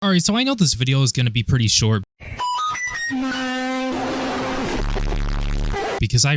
Alright, so I know this video is going to be pretty short because I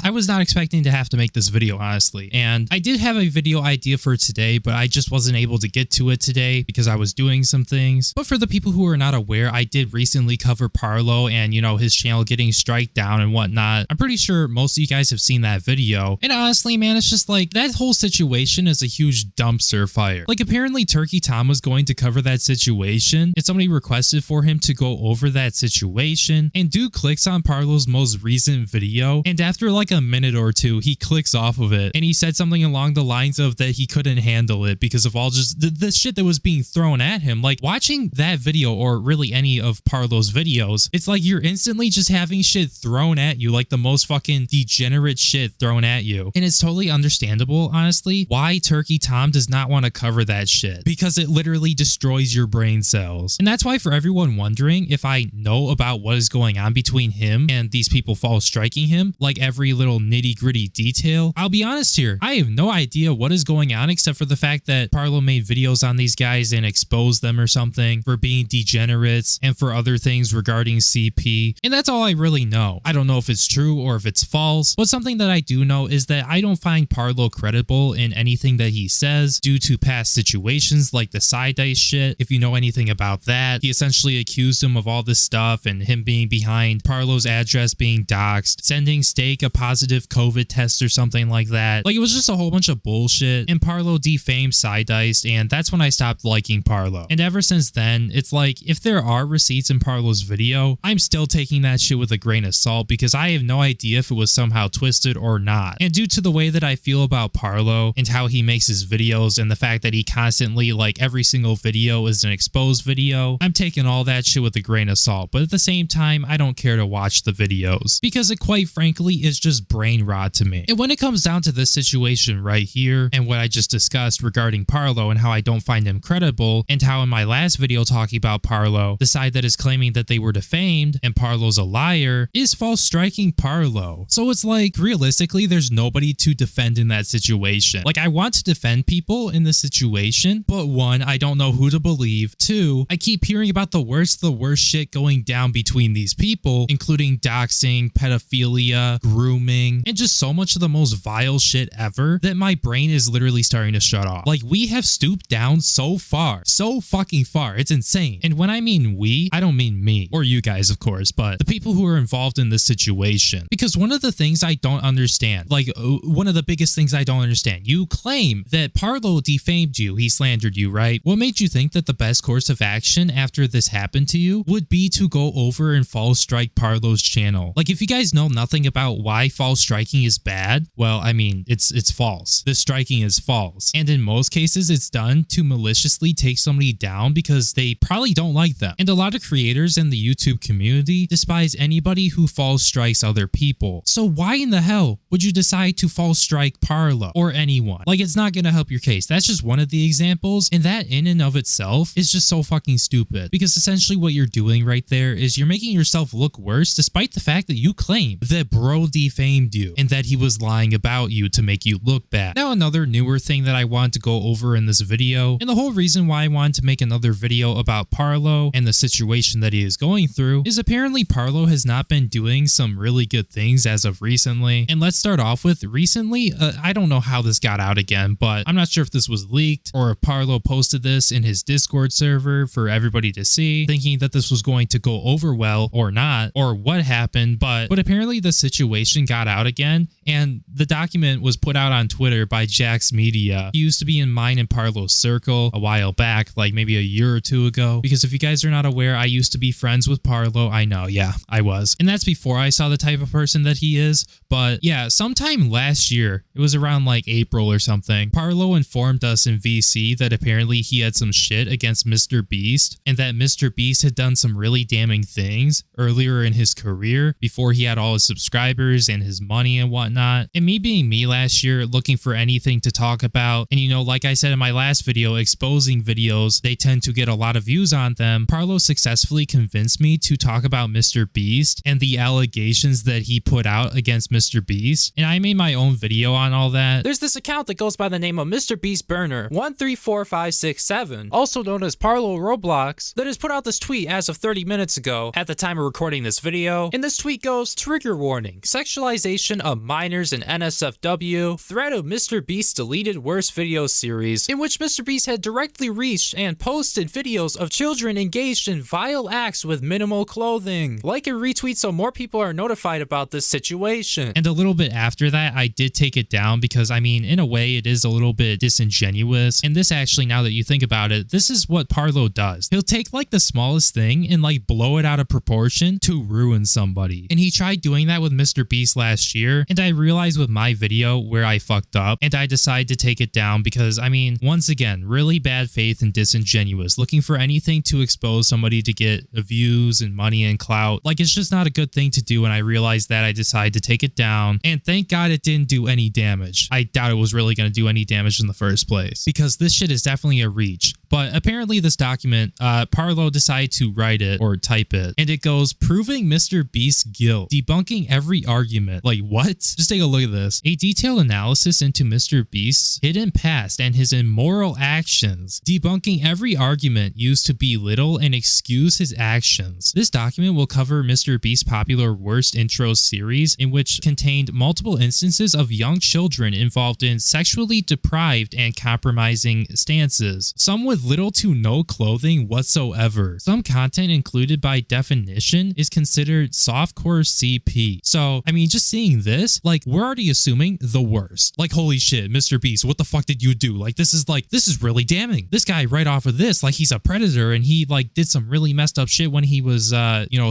was not expecting to have to make this video, honestly. And I did have a video idea for today, but I just wasn't able to get to it today because I was doing some things. But for the people who are not aware, I did recently cover Parlo and, you know, his channel getting strike down and whatnot. I'm pretty sure most of you guys have seen that video. And honestly, man, it's just like that whole situation is a huge dumpster fire. Like, apparently Turkey Tom was going to cover that situation and somebody requested for him to go over that situation, and dude clicks on Parlo's most recent video, and after like a minute or two he clicks off of it and he said something along the lines of that he couldn't handle it because of all just the shit that was being thrown at him. Like, watching that video, or really any of Parlo's videos, it's like you're instantly just having shit thrown at you, like the most fucking degenerate shit thrown at you. And it's totally understandable, honestly, why Turkey Tom does not want to cover that shit, because it literally destroys your brain cells. And that's why, for everyone wondering if I know about what is going on between him and these people fall striking him, like every little nitty gritty detail, I'll be honest here, I have no idea what is going on except for the fact that Parlo made videos on these guys and exposed them or something for being degenerates and for other things regarding CP. And that's all I really know. I don't know if it's true or if it's false, but something that I do know is that I don't find Parlo credible in anything that he says due to past situations like the side dice shit. If you know anything about that, he essentially accused him of all this stuff and him being behind Parlo's address being doxxed, sending Steak a positive COVID test or something like that. Like, it was just a whole bunch of bullshit, and Parlo defamed side diced, and that's when I stopped liking Parlo. And ever since then, it's like, if there are receipts in Parlo's video, I'm still taking that shit with a grain of salt because I have no idea if it was somehow twisted or not. And due to the way that I feel about Parlo and how he makes his videos and the fact that he constantly, like, every single video is an exposed video, I'm taking all that shit with a grain of salt. But at the same time, I don't care to watch the videos because it quite frankly is just brain rot to me. And when it comes down to this situation right here and what I just discussed regarding Parlo and how I don't find him credible, and how in my last video talking about Parlo, the side that is claiming that they were defamed and Parlo's a liar is false striking Parlo. So it's like, realistically, there's nobody to defend in that situation. Like, I want to defend people in this situation, but one, I don't know who to believe. Two, I keep hearing about the worst shit going down between these people, including doxing, pedophilia, grooming, and just so much of the most vile shit ever that my brain is literally starting to shut off. Like, we have stooped down so far, so fucking far. It's insane. And when I mean we, I don't mean me or you guys, of course, but the people who are involved in this situation. Because one of the things I don't understand, like one of the biggest things I don't understand, you claim that Parlo defamed you, he slandered you, right? What made you think that the best course of action after this happened to you would be to go over and false strike Parlo's channel? Like, if you guys know nothing about why false striking is bad, well, I mean, it's false. The striking is false. And in most cases, it's done to maliciously take somebody down because they probably don't like them. And a lot of creators in the YouTube community despise anybody who false strikes other people. So why in the hell would you decide to false strike Parlo or anyone? Like, it's not gonna help your case. That's just one of the examples, and that in and of itself is just so fucking stupid, because essentially what you're doing right there is you're making yourself look worse despite the fact that you claim that bro defamed you and that he was lying about you to make you look bad. Now, another newer thing that I want to go over in this video, and the whole reason why I wanted to make another video about Parlo and the situation that he is going through, is apparently Parlo has not been doing some really good things as of recently. And let's start off with recently. I don't know how this got out again, but I'm not sure if this was leaked or if Parlo posted this in his Discord server for everybody to see, thinking that this was going to go over well or not, or what happened, but apparently the situation got out again, and the document was put out on Twitter by Jax Media. He used to be in mine and Parlo's circle a while back, like maybe a year or two ago, because if you guys are not aware, I used to be friends with Parlo. I know, yeah, I was. And that's before I saw the type of person that he is. But yeah, sometime last year, it was around like April or something, Parlo informed us in VC that apparently he had some shit against Mr. Beast, and that Mr. Beast had done some really damning things earlier in his career before he had all all his subscribers and his money and whatnot. And me being me last year, looking for anything to talk about, and like I said in my last video, exposing videos, they tend to get a lot of views on them. Parlo successfully convinced me to talk about Mr. Beast and the allegations that he put out against Mr. Beast, and I made my own video on all that. There's this account that goes by the name of Mr. Beast Burner 134567, also known as Parlo Roblox, that has put out this tweet as of 30 minutes ago at the time of recording this video. And this tweet goes, trigger warning, sexualization of minors in NSFW, threat of Mr. Beast's deleted worst videos series, in which Mr. Beast had directly reached and posted videos of children engaged in vile acts with minimal clothing. Like and retweet so more people are notified about this situation. And a little bit after that, I did take it down because, I mean, in a way, it is a little bit disingenuous. And this actually, now that you think about it, this is what Parlo does. He'll take like the smallest thing and like blow it out of proportion to ruin somebody. And he tried doing that with Mr. Beast last year. And I realized with my video where I fucked up, and I decided to take it down because, I mean, once again, really bad faith and disingenuous, looking for anything to expose somebody to get views and money and clout. Like, it's just not a good thing to do. And I realized that, I decided to take it down, and thank God it didn't do any damage. I doubt it was really going to do any damage in the first place, because this shit is definitely a reach. But apparently this document, Parlo decided to write it or type it, and it goes, proving Mr. Beast's guilt, debunking every argument. Like, what? Just take a look at this. A detailed analysis into Mr. Beast's hidden past and his immoral actions, debunking every argument used to belittle and excuse his actions. This document will cover Mr. Beast's popular Worst Intros series, in which contained multiple instances of young children involved in sexually deprived and compromising stances, some with little to no clothing whatsoever. Some content included by definition is considered softcore CP. So, I mean, just seeing this, like, we're already assuming the worst. Like, holy shit, Mr. Beast, what the fuck did you do? Like, this is really damning. This guy right off of this, like, he's a predator, and he like did some really messed up shit when he was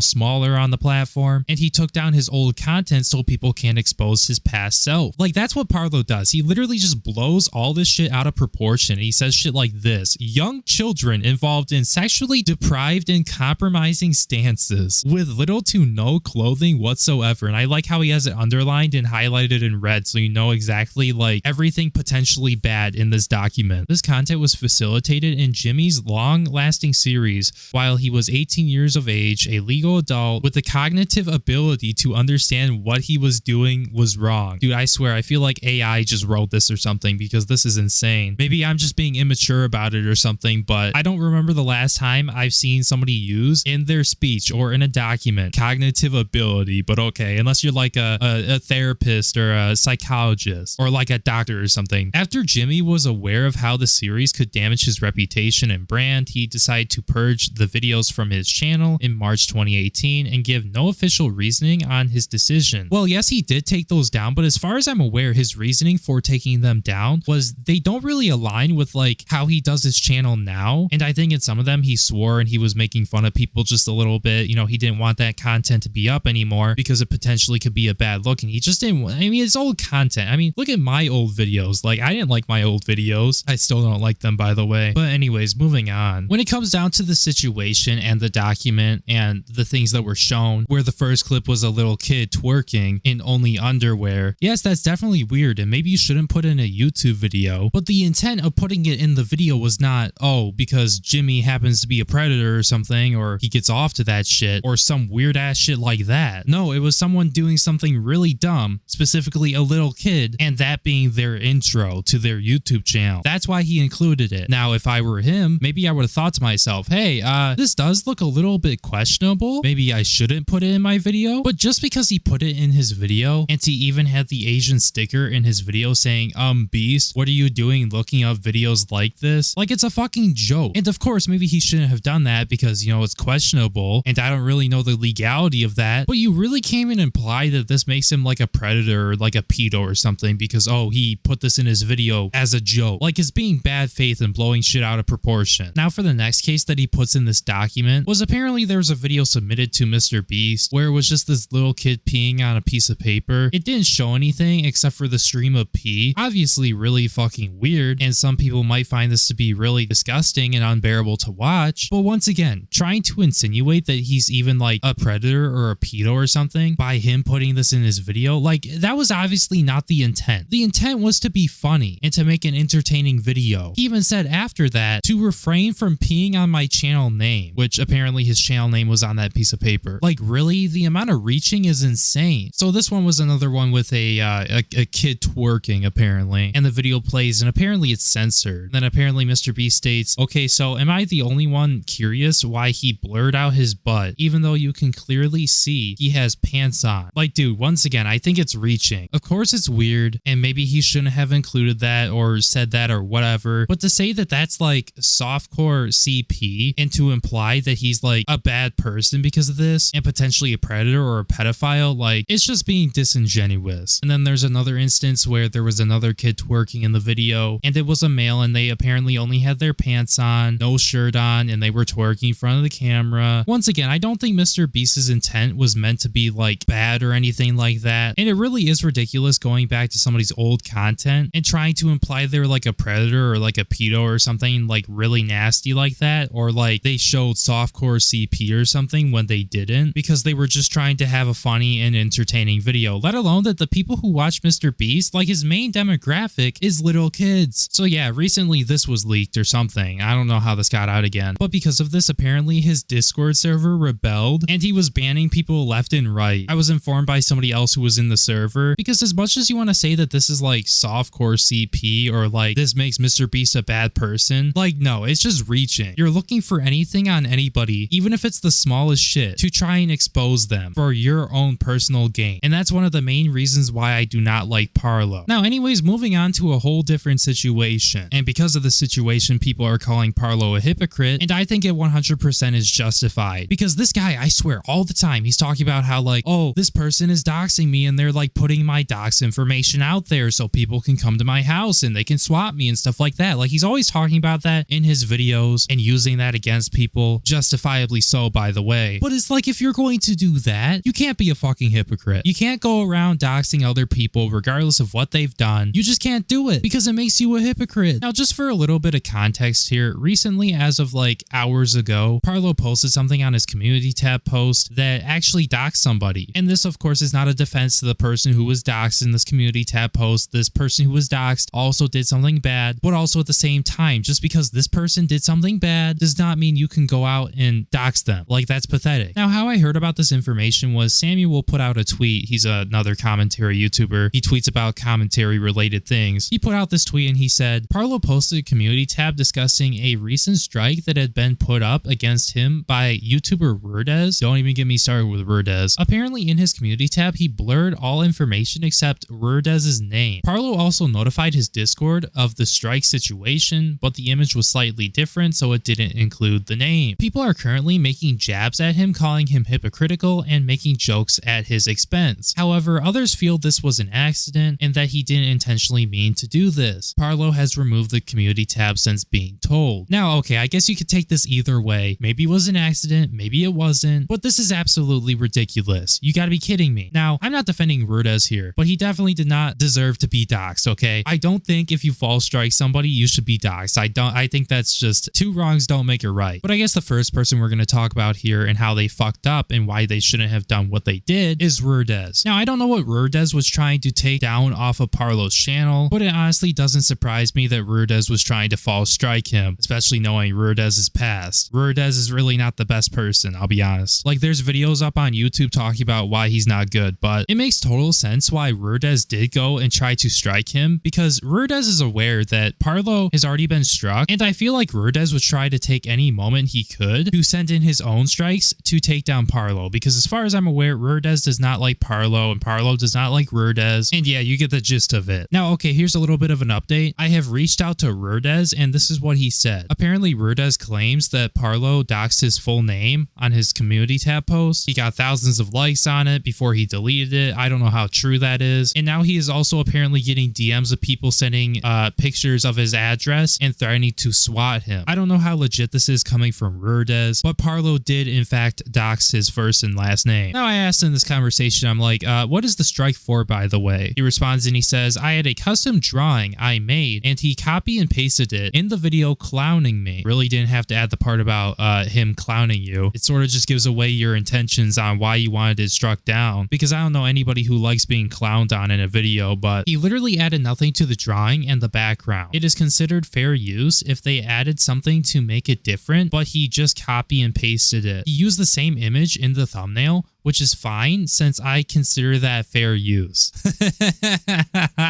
smaller on the platform, and he took down his old content so people can't expose his past self. Like, that's what Parlo does. He literally just blows all this shit out of proportion. He says shit like this: young children involved in sexually deprived and compromising stances with little to no clothing whatsoever. And I like how he has it underlined and highlighted in red, so you know exactly like everything potentially bad in this document. This content was facilitated in Jimmy's long-lasting series while he was 18 years of age, a legal adult with the cognitive ability to understand what he was doing was wrong. Dude, I swear, I feel like AI just wrote this or something, because this is insane. Maybe I'm just being immature about it or something, but I don't remember the last time I've seen somebody use in their speech or in a document cognitive ability. But okay, unless you're like a therapist or a psychologist or like a doctor or something. After Jimmy was aware of how the series could damage his reputation and brand, he decided to purge the videos from his channel in March 2018 and give no official reasoning on his decision. Well, yes, he did take those down, but as far as I'm aware, his reasoning for taking them down was they don't really align with like how he does his channel now. And I think in some of them he swore and he was making fun of people just a little bit. You know, he didn't want that content to be up anymore because it potentially could be a bad look, and he just didn't. I mean, it's old content. I mean, look at my old videos. Like, I didn't like my old videos. I still don't like them, by the way. But anyways, moving on. When it comes down to the situation and the document and the things that were shown, where the first clip was a little kid twerking in only underwear, yes, that's definitely weird, and maybe you shouldn't put in a YouTube video. But the intent of putting it in the video was not, oh, because Jimmy happens to be a predator or something, or he gets off to that shit, or some weird ass shit like that. No, it was someone doing something really dumb, specifically a little kid, and that being their intro to their YouTube channel. That's why he included it. Now, if I were him, maybe I would have thought to myself, hey, this does look a little bit questionable. Maybe I shouldn't put it in my video. But just because he put it in his video, and he even had the Asian sticker in his video saying, Beast, what are you doing looking up videos like this? Like, it's a fucking joke. And of course, maybe he shouldn't have done that because, you know, it's questionable, and I don't really know the legality of that. But you really can't even imply that this makes him like a predator or like a pedo or something because, oh, he put this in his video as a joke. Like, it's being bad faith and blowing shit out of proportion. Now, for the next case that he puts in this document was apparently there was a video submitted to Mr. Beast where it was just this little kid peeing on a piece of paper. It didn't show anything except for the stream of pee. Obviously really fucking weird, and some people might find this to be really extremely disgusting and unbearable to watch. But once again, trying to insinuate that he's even like a predator or a pedo or something by him putting this in his video, like that was obviously not the intent. The intent was to be funny and to make an entertaining video. He even said after that to refrain from peeing on my channel name, which apparently his channel name was on that piece of paper. Like really, the amount of reaching is insane. So this one was another one with a kid twerking apparently, and the video plays and apparently it's censored. Then apparently Mr. Beast states, okay, so am I the only one curious why he blurred out his butt even though you can clearly see he has pants on? Like dude, once again, I think it's reaching. Of course it's weird and maybe he shouldn't have included that or said that or whatever, but to say that that's like softcore CP and to imply that he's like a bad person because of this and potentially a predator or a pedophile, like it's just being disingenuous. And then there's another instance where there was another kid twerking in the video and it was a male and they apparently only had their pants on, no shirt on, and they were twerking in front of the camera. Once again, I don't think Mr. Beast's intent was meant to be like bad or anything like that, and it really is ridiculous going back to somebody's old content and trying to imply they're like a predator or like a pedo or something like really nasty like that, or like they showed softcore CP or something when they didn't, because they were just trying to have a funny and entertaining video. Let alone that the people who watch Mr. Beast, like his main demographic is little kids. So yeah, recently this was leaked or something. I don't know how this got out again, but because of this, apparently his Discord server rebelled and he was banning people left and right. I was informed by somebody else who was in the server, because as much as you want to say that this is like softcore CP or like this makes Mr. Beast a bad person, like no, it's just reaching. You're looking for anything on anybody, even if it's the smallest shit, to try and expose them for your own personal gain. And that's one of the main reasons why I do not like Parlo. Now anyways, moving on to a whole different situation, and because of the situation, people are calling Parlo a hypocrite, and I think it 100% is justified, because this guy, I swear, all the time he's talking about how like, oh, this person is doxing me and they're like putting my dox information out there so people can come to my house and they can swap me and stuff like that. Like he's always talking about that in his videos and using that against people, justifiably so, by the way. But it's like, if you're going to do that, you can't be a fucking hypocrite. You can't go around doxing other people regardless of what they've done. You just can't do it because it makes you a hypocrite. Now, just for a little bit of context here, recently, as of like hours ago, Parlo posted something on his community tab post that actually doxed somebody. And this, of course, is not a defense to the person who was doxed in this community tab post. This person who was doxed also did something bad, but also at the same time, just because this person did something bad does not mean you can go out and dox them. Like, that's pathetic. Now, how I heard about this information was Samuel put out a tweet. He's another commentary YouTuber. He tweets about commentary related things. He put out this tweet and he said, Parlo posted a community tab discussing a recent strike that had been put up against him by YouTuber Rurdes. Don't even get me started with Rurdes. Apparently in his community tab, he blurred all information except Rurdes' name. Parlo also notified his Discord of the strike situation, but the image was slightly different, so it didn't include the name. People are currently making jabs at him, calling him hypocritical and making jokes at his expense. However, others feel this was an accident and that he didn't intentionally mean to do this. Parlo has removed the community tab since being told. Now, okay, I guess you could take this either way. Maybe it was an accident, maybe it wasn't, but this is absolutely ridiculous. You gotta be kidding me. Now, I'm not defending Rurdes here, but he definitely did not deserve to be doxxed, okay? I don't think if you false strike somebody, you should be doxxed. I think that's just two wrongs don't make it right. But I guess the first person we're gonna talk about here and how they fucked up and why they shouldn't have done what they did is Rurdes. Now, I don't know what Rurdes was trying to take down off of Parlo's channel, but it honestly doesn't surprise me that Rurdes was trying to false strike him, especially knowing Rurdes' past. Rurdes is really not the best person, I'll be honest. Like, there's videos up on YouTube talking about why he's not good, but it makes total sense why Rurdes did go and try to strike him, because Rurdes is aware that Parlo has already been struck, and I feel like Rurdes would try to take any moment he could to send in his own strikes to take down Parlo, because as far as I'm aware, Rurdes does not like Parlo, and Parlo does not like Rurdes, and yeah, you get the gist of it. Now, okay, here's a little bit of an update. I have reached out to Rurdes, and this is what he said. Apparently, Rurdes claims that Parlo doxed his full name on his community tab post. He got thousands of likes on it before he deleted it. I don't know how true that is. And now he is also apparently getting DMs of people sending pictures of his address and threatening to swat him. I don't know how legit this is coming from Rurdes, but Parlo did in fact dox his first and last name. Now, I asked in this conversation, I'm like, what is the strike for, by the way? He responds and he says, I had a custom drawing I made, and he copy and pasted it in the video clowning me. Really didn't have to add the part about him clowning you. It sort of just gives away your intentions on why you wanted it struck down, because I don't know anybody who likes being clowned on in a video, but he literally added nothing to the drawing and the background. It is considered fair use if they added something to make it different, but he just copy and pasted it. He used the same image in the thumbnail, which is fine since I consider that fair use.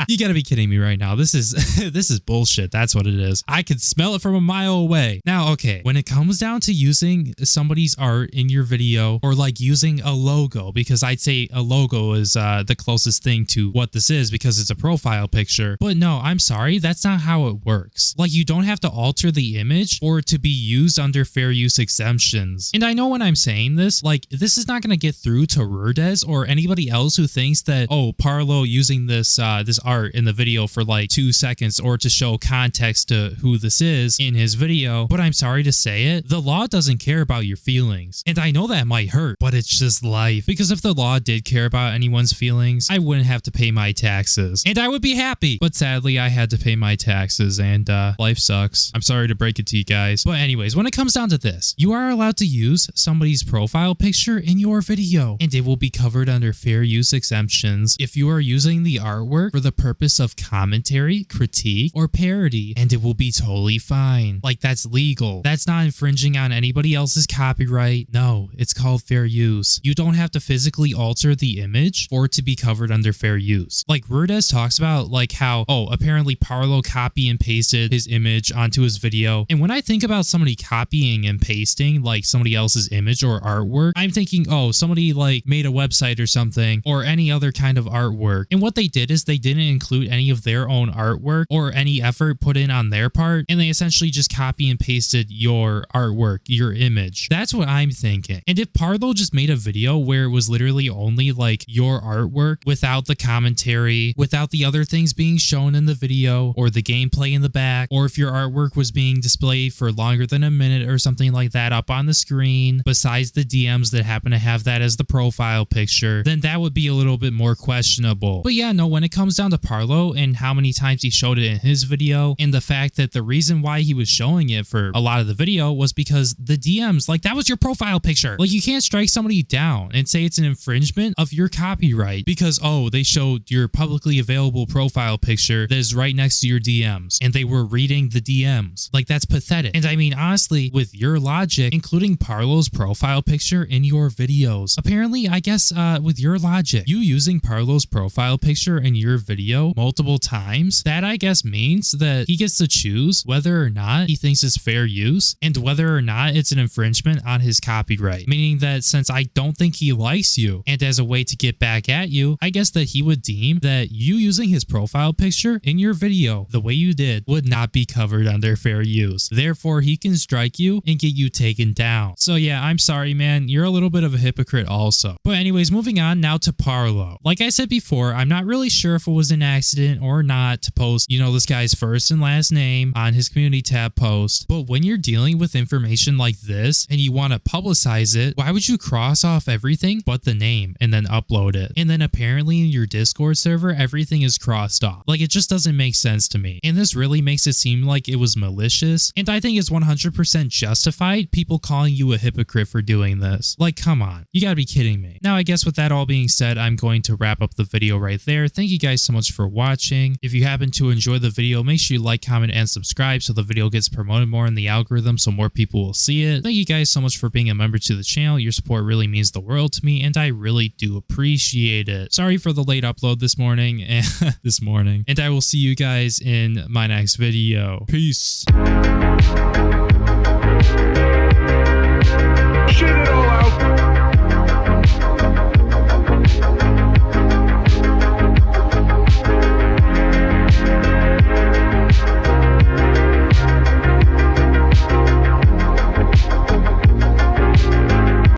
You gotta be kidding me right now. This is this is bullshit. That's what it is. I could smell it from a mile away. Now, okay, when it comes down to using somebody's art in your video, or like using a logo, because I'd say a logo is the closest thing to what this is because it's a profile picture. But no, I'm sorry, that's not how it works. Like, you don't have to alter the image for it to be used under fair use exemptions. And I know when I'm saying this, like, this is not gonna get through to rurdes or anybody else who thinks that, oh, Parlo using this this art in the video for like 2 seconds or to show context to who this is in his video. But I'm sorry to say it, the law doesn't care about your feelings. And I know that might hurt, but it's just life. Because if the law did care about anyone's feelings, I wouldn't have to pay my taxes. And I would be happy. But sadly, I had to pay my taxes, and life sucks. I'm sorry to break it to you guys. But anyways, when it comes down to this, you are allowed to use somebody's profile picture in your video, and it will be covered under fair use exemptions if you are using the artwork for the purpose of commentary, critique, or parody, and it will be totally fine. Like, that's legal. That's not infringing on anybody else's copyright. No, it's called fair use. You don't have to physically alter the image for it to be covered under fair use. Like, rurdes talks about like how, oh, apparently Parlo copy and pasted his image onto his video. And when I think about somebody copying and pasting like somebody else's image or artwork, I'm thinking, oh, somebody like made a website or something, or any other kind of artwork. And what they did is they didn't include any of their own artwork or any effort put in on their part, and they essentially just copy and pasted your artwork, your image. That's what I'm thinking. And if Parlo just made a video where it was literally only like your artwork without the commentary, without the other things being shown in the video or the gameplay in the back, or if your artwork was being displayed for longer than a minute or something like that up on the screen, besides the DMs that happen to have that as the profile picture, then that would be a little bit more questionable. But yeah, no, when it comes down to Parlo and how many times he showed it in his video, and the fact that the reason why he was showing it for a lot of the video was because the DMs, like, that was your profile picture. Like, you can't strike somebody down and say it's an infringement of your copyright because, oh, they showed your publicly available profile picture that is right next to your DMs and they were reading the DMs. Like, that's pathetic. And I mean, honestly, with your logic, including Parlo's profile picture in your videos, apparently, I guess with your logic, you using Parlo's profile picture in your video multiple times, that I guess means that he gets to choose whether or not he thinks it's fair use and whether or not it's an infringement on his copyright. Meaning that since I don't think he likes you, and as a way to get back at you, I guess that he would deem that you using his profile picture in your video the way you did would not be covered under fair use. Therefore, he can strike you and get you taken down. So yeah, I'm sorry, man. You're a little bit of a hypocrite also. But anyways, moving on now to Parlo. Like I said before, I'm not really sure if it was an accident or not to post, you know, this guy's first and last name on his community tab post. But when you're dealing with information like this and you want to publicize it, why would you cross off everything but the name and then upload it? And then apparently in your Discord server, everything is crossed off. Like, it just doesn't make sense to me. And this really makes it seem like it was malicious. And I think it's 100% justified people calling you a hypocrite for doing this. Like, come on. You gotta be kidding me. Now, I guess with that all being said, I'm going to wrap up the video right there. Thank you guys so much for watching. If you happen to enjoy the video, make sure you like, comment, and subscribe so the video gets promoted more in the algorithm so more people will see it. Thank you guys so much for being a member to the channel. Your support really means the world to me, and I really do appreciate it. Sorry for the late upload this morning, and I will see you guys in my next video. Peace.